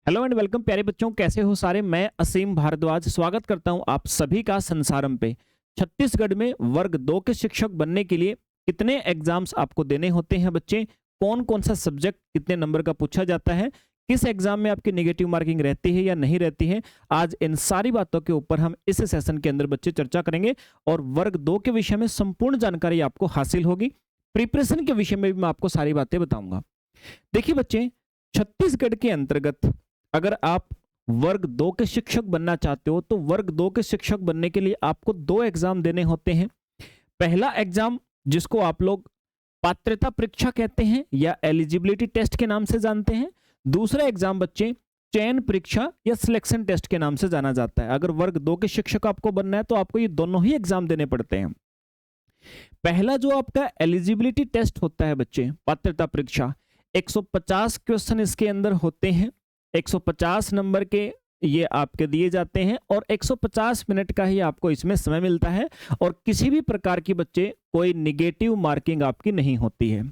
Hello and welcome प्यारे बच्चों, कैसे हो सारे। मैं असीम भारद्वाज स्वागत करता हूं आप सभी का संसारम पे। छत्तीसगढ़ में वर्ग 2 के शिक्षक बनने के लिए कितने एग्जाम्स आपको देने होते हैं बच्चे, कौन कौन सा सब्जेक्ट कितने नंबर का पूछा जाता है, किस एग्जाम में आपकी नेगेटिव मार्किंग रहती है या नहीं रहती है, आज इन सारी बातों के ऊपर हम इस सेशन के अंदर बच्चे चर्चा करेंगे और वर्ग 2 के विषय में संपूर्ण जानकारी आपको हासिल होगी। प्रिपरेशन के विषय में भी मैं आपको सारी बातें बताऊंगा। देखिए बच्चे, छत्तीसगढ़ के अंतर्गत अगर आप वर्ग 2 के शिक्षक बनना चाहते हो तो वर्ग 2 के शिक्षक बनने के लिए आपको 2 एग्जाम देने होते हैं। पहला एग्जाम जिसको आप लोग पात्रता परीक्षा कहते हैं या एलिजिबिलिटी टेस्ट के नाम से जानते हैं। दूसरा एग्जाम बच्चे चयन परीक्षा या सिलेक्शन टेस्ट के नाम से जाना जाता है। अगर वर्ग 2 के शिक्षक आपको बनना है तो आपको ये दोनों ही एग्जाम देने पड़ते हैं। पहला जो आपका एलिजिबिलिटी टेस्ट होता है बच्चे, पात्रता परीक्षा, 150 क्वेश्चन इसके अंदर होते हैं। 150 नंबर के ये आपके दिए जाते हैं और 150 मिनट का ही आपको इसमें समय मिलता है और किसी भी प्रकार की बच्चे कोई निगेटिव मार्किंग आपकी नहीं होती है।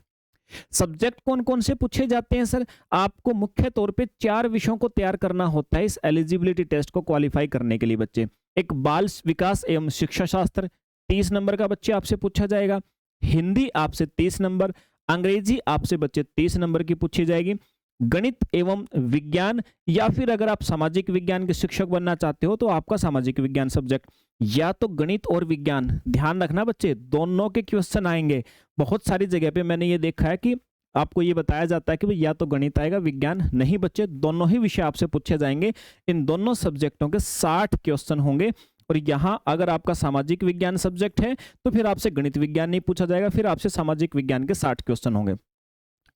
सब्जेक्ट कौन कौन से पूछे जाते हैं सर? आपको मुख्य तौर पे 4 विषयों को तैयार करना होता है इस एलिजिबिलिटी टेस्ट को क्वालिफाई करने के लिए बच्चे। एक बाल विकास एवं शिक्षा शास्त्र 30 नंबर का बच्चे आपसे पूछा जाएगा। हिंदी आपसे 30 नंबर, अंग्रेजी आपसे बच्चे 30 नंबर की पूछी जाएगी। गणित एवं विज्ञान या फिर अगर आप सामाजिक विज्ञान के शिक्षक बनना चाहते हो तो आपका सामाजिक विज्ञान सब्जेक्ट या तो गणित और विज्ञान। ध्यान रखना बच्चे, दोनों के क्वेश्चन आएंगे। बहुत सारी जगह पे मैंने ये देखा है कि आपको ये बताया जाता है कि भाई या तो गणित आएगा, विज्ञान नहीं बच्चे, दोनों ही विषय आपसे पूछे जाएंगे। इन दोनों सब्जेक्टों के 60 क्वेश्चन होंगे और यहाँ अगर आपका सामाजिक विज्ञान सब्जेक्ट है तो फिर आपसे गणित विज्ञान नहीं पूछा जाएगा, फिर आपसे सामाजिक विज्ञान के 60 क्वेश्चन होंगे।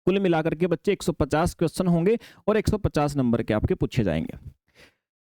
कुल मिलाकर के बच्चे 150 क्वेश्चन होंगे और 150 नंबर के आपके पूछे जाएंगे।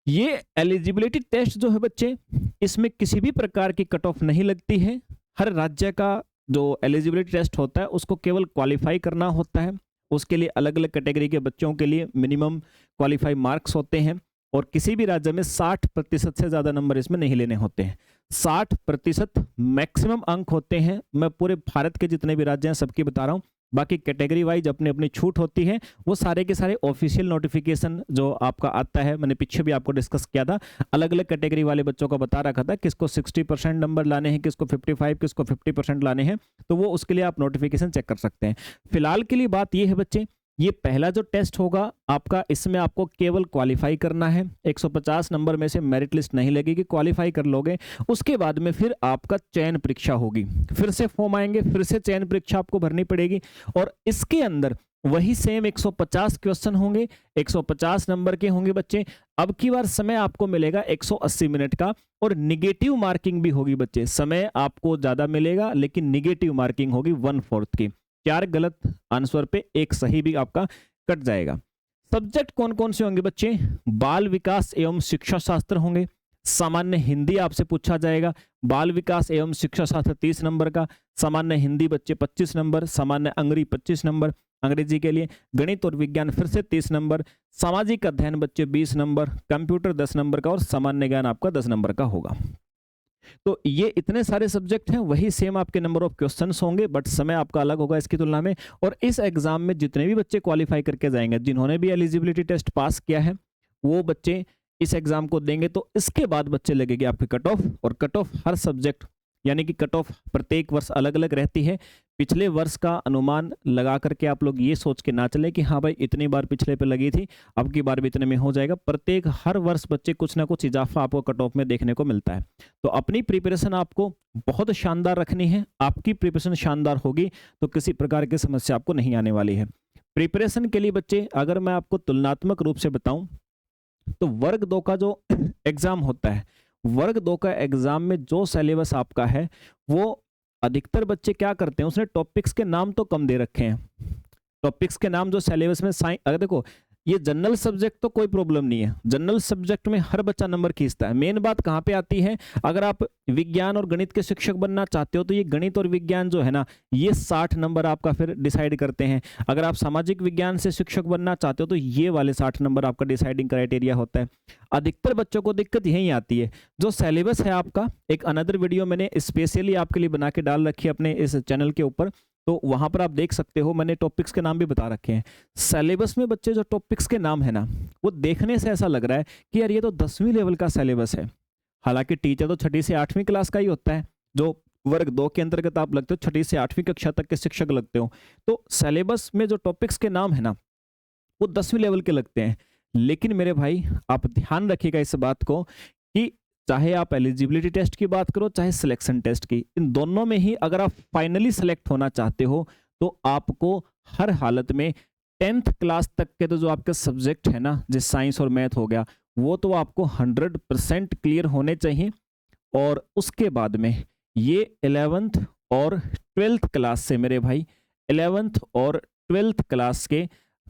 ये एलिजिबिलिटी टेस्ट जो है बच्चे, इसमें किसी भी प्रकार की कट ऑफ नहीं लगती है। हर राज्य का जो एलिजिबिलिटी टेस्ट होता है उसको केवल क्वालिफाई करना होता है। उसके लिए अलग अलग कैटेगरी के बच्चों के लिए मिनिमम क्वालिफाई मार्क्स होते हैं और किसी भी राज्य में 60% से ज्यादा नंबर इसमें नहीं लेने होते हैं। 60% मैक्सिमम अंक होते हैं। मैं पूरे भारत के जितने भी राज्य हैं सबकी बता रहा हूँ, बाकी कैटेगरी वाइज अपनी अपनी छूट होती है। वो सारे के सारे ऑफिशियल नोटिफिकेशन जो आपका आता है, मैंने पीछे भी आपको डिस्कस किया था, अलग अलग कैटेगरी वाले बच्चों को बता रखा था किसको 60% नंबर लाने हैं, किसको 55, किसको 50% लाने हैं, तो वो उसके लिए आप नोटिफिकेशन चेक कर सकते हैं। फिलहाल के लिए बात ये है बच्चे, ये पहला जो टेस्ट होगा आपका, इसमें आपको केवल क्वालिफाई करना है। 150 नंबर में से मेरिट लिस्ट नहीं लगेगी, क्वालिफाई कर लोगे उसके बाद में फिर आपका चयन परीक्षा होगी। फिर से फॉर्म आएंगे, फिर से चयन परीक्षा आपको भरनी पड़ेगी और इसके अंदर वही सेम 150 क्वेश्चन होंगे, 150 नंबर के होंगे बच्चे। अब की बार समय आपको मिलेगा 180 मिनट का और निगेटिव मार्किंग भी होगी बच्चे। समय आपको ज्यादा मिलेगा लेकिन निगेटिव मार्किंग होगी 1/4 की। 4 गलत आंसर पे 1 सही भी आपका कट जाएगा। सब्जेक्ट कौन कौन से होंगे बच्चे? बाल विकास एवं शिक्षा शास्त्र होंगे। सामान्य हिंदी आपसे पूछा जाएगा। बाल विकास एवं शिक्षा शास्त्र 30 नंबर का, सामान्य हिंदी बच्चे 25 नंबर, सामान्य अंग्रेजी 25 नंबर अंग्रेजी के लिए। गणित और विज्ञान फिर से 30 नंबर, सामाजिक अध्ययन बच्चे 20 नंबर, कंप्यूटर 10 नंबर का और सामान्य ज्ञान आपका 10 नंबर का होगा। तो ये इतने सारे सब्जेक्ट हैं, वही सेम आपके नंबर ऑफ क्वेश्चंस होंगे बट समय आपका अलग होगा इसकी तुलना में। और इस एग्जाम में जितने भी बच्चे क्वालिफाई करके जाएंगे, जिन्होंने भी एलिजिबिलिटी टेस्ट पास किया है, वो बच्चे इस एग्जाम को देंगे तो इसके बाद बच्चे लगेगी आपकी कट ऑफ। और कट ऑफ हर सब्जेक्ट यानी कि कट ऑफ प्रत्येक वर्ष अलग अलग रहती है। पिछले वर्ष का अनुमान लगा करके आप लोग ये सोच के ना चले कि हाँ भाई इतनी बार पिछले पे लगी थी, अब की बार भी इतने में हो जाएगा। प्रत्येक हर वर्ष बच्चे कुछ ना कुछ इजाफा आपको कट ऑफ में देखने को मिलता है। तो अपनी प्रिपरेशन आपको बहुत शानदार रखनी है। आपकी प्रिपरेशन शानदार होगी तो किसी प्रकार की समस्या आपको नहीं आने वाली है। प्रिपरेशन के लिए बच्चे अगर मैं आपको तुलनात्मक रूप से बताऊं तो वर्ग 2 का जो एग्जाम होता है, वर्ग 2 का एग्जाम में जो सिलेबस आपका है वो अधिकतर बच्चे क्या करते हैं, उसने टॉपिक्स के नाम तो कम दे रखे हैं। टॉपिक्स के नाम जो सिलेबस में अगर देखो, ये जनरल सब्जेक्ट तो कोई प्रॉब्लम नहीं है, जनरल सब्जेक्ट में हर बच्चा नंबर खींचता है। मेन बात कहाँ पे आती है, अगर आप विज्ञान और गणित के शिक्षक बनना चाहते हो तो ये गणित और विज्ञान जो है ना, ये 60 नंबर आपका फिर डिसाइड करते हैं। अगर आप सामाजिक विज्ञान से शिक्षक बनना चाहते हो तो ये वाले 60 नंबर आपका डिसाइडिंग क्राइटेरिया होता है। अधिकतर बच्चों को दिक्कत यही आती है। जो सिलेबस है आपका, एक अनदर वीडियो मैंने स्पेशली आपके लिए बना के डाल रखी है अपने इस चैनल के ऊपर, तो वहां पर आप देख सकते हो, मैंने टॉपिक्स के नाम भी बता रखे हैं। सिलेबस में बच्चे जो टॉपिक्स के नाम है ना, वो देखने से ऐसा लग रहा है कि यार ये तो 10वीं लेवल का सिलेबस है। हालांकि टीचर तो 6ठी से 8वीं क्लास का ही होता है, जो वर्ग 2 के अंतर्गत आप लगते हो, 6ठी से 8वीं कक्षा तक के शिक्षक लगते हो। तो सिलेबस में जो टॉपिक्स के नाम है ना, वो 10वीं लेवल के लगते हैं। लेकिन मेरे भाई आप ध्यान रखिएगा इस बात को कि चाहे आप एलिजिबिलिटी टेस्ट की बात करो, चाहे सिलेक्शन टेस्ट की, इन दोनों में ही अगर आप फाइनली सेलेक्ट होना चाहते हो तो आपको हर हालत में 10th क्लास तक के तो जो आपके सब्जेक्ट है ना, जैसे साइंस और मैथ हो गया, वो तो आपको 100% क्लियर होने चाहिए। और उसके बाद में ये 11th और 12th क्लास से मेरे भाई, 11th और 12th क्लास के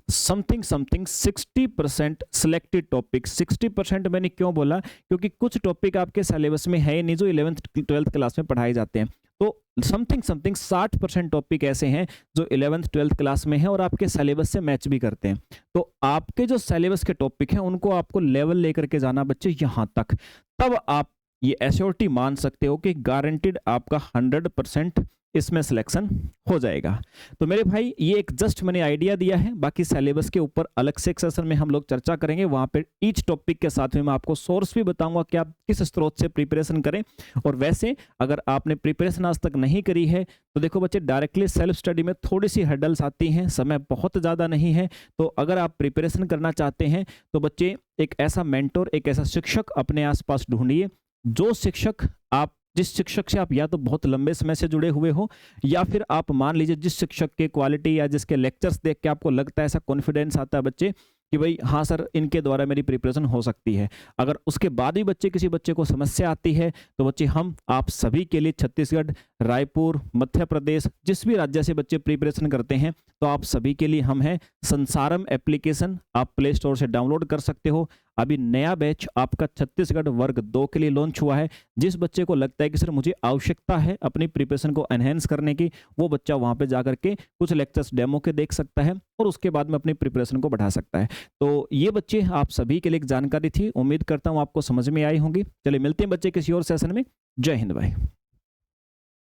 समथिंग समथिंग 60% सिलेक्टेड टॉपिक। 60% मैंने क्यों बोला, क्योंकि कुछ टॉपिक आपके सिलेबस में है नहीं जो 11th 12th क्लास में पढ़ाए जाते हैं। तो समथिंग समथिंग 60% टॉपिक ऐसे हैं जो 11th 12th क्लास में है और आपके सिलेबस से मैच भी करते हैं। तो आपके जो सिलेबस के टॉपिक हैं उनको आपको लेवल लेकर के जाना बच्चे यहाँ तक, तब आप ये एश्योरिटी मान सकते हो कि गारंटीड आपका 100% इसमें सिलेक्शन हो जाएगा। तो मेरे भाई ये एक जस्ट मैंने आइडिया दिया है, बाकी सिलेबस के ऊपर अलग से एक सेशन में हम लोग चर्चा करेंगे। वहां पे ईच टॉपिक के साथ में मैं आपको सोर्स भी बताऊंगा कि आप किस स्रोत से प्रिपरेशन करें। और वैसे अगर आपने प्रिपरेशन आज तक नहीं करी है तो देखो बच्चे, डायरेक्टली सेल्फ स्टडी में थोड़ी सी हर्डल्स आती हैं, समय बहुत ज़्यादा नहीं है। तो अगर आप प्रिपरेशन करना चाहते हैं तो बच्चे एक ऐसा मेंटोर, एक ऐसा शिक्षक अपने आसपास ढूंढिए, जो शिक्षक आप जिस शिक्षक से आप या तो बहुत लंबे समय से जुड़े हुए हो, या फिर आप मान लीजिए जिस शिक्षक के क्वालिटी या जिसके लेक्चर्स देख के आपको लगता है, ऐसा कॉन्फिडेंस आता है बच्चे कि भाई हाँ सर, इनके द्वारा मेरी प्रिपरेशन हो सकती है। अगर उसके बाद भी किसी बच्चे को समस्या आती है तो बच्चे हम आप सभी के लिए छत्तीसगढ़, रायपुर, मध्य प्रदेश, जिस भी राज्य से बच्चे प्रिपरेशन करते हैं, तो आप सभी के लिए हम हैं संसारम एप्लीकेशन, आप प्ले स्टोर से डाउनलोड कर सकते हो। अभी नया बैच आपका छत्तीसगढ़ वर्ग 2 के लिए लॉन्च हुआ है। जिस बच्चे को लगता है कि सर मुझे आवश्यकता है अपनी प्रिपरेशन को एनहेंस करने की, वो बच्चा वहां पे जाकर के कुछ लेक्चर्स डेमो के देख सकता है और उसके बाद में अपनी प्रिपरेशन को बढ़ा सकता है। तो ये बच्चे आप सभी के लिए एक जानकारी थी, उम्मीद करता हूँ आपको समझ में आई होंगी। चलिए मिलते हैं बच्चे किसी और सेशन में। जय हिंद भाई।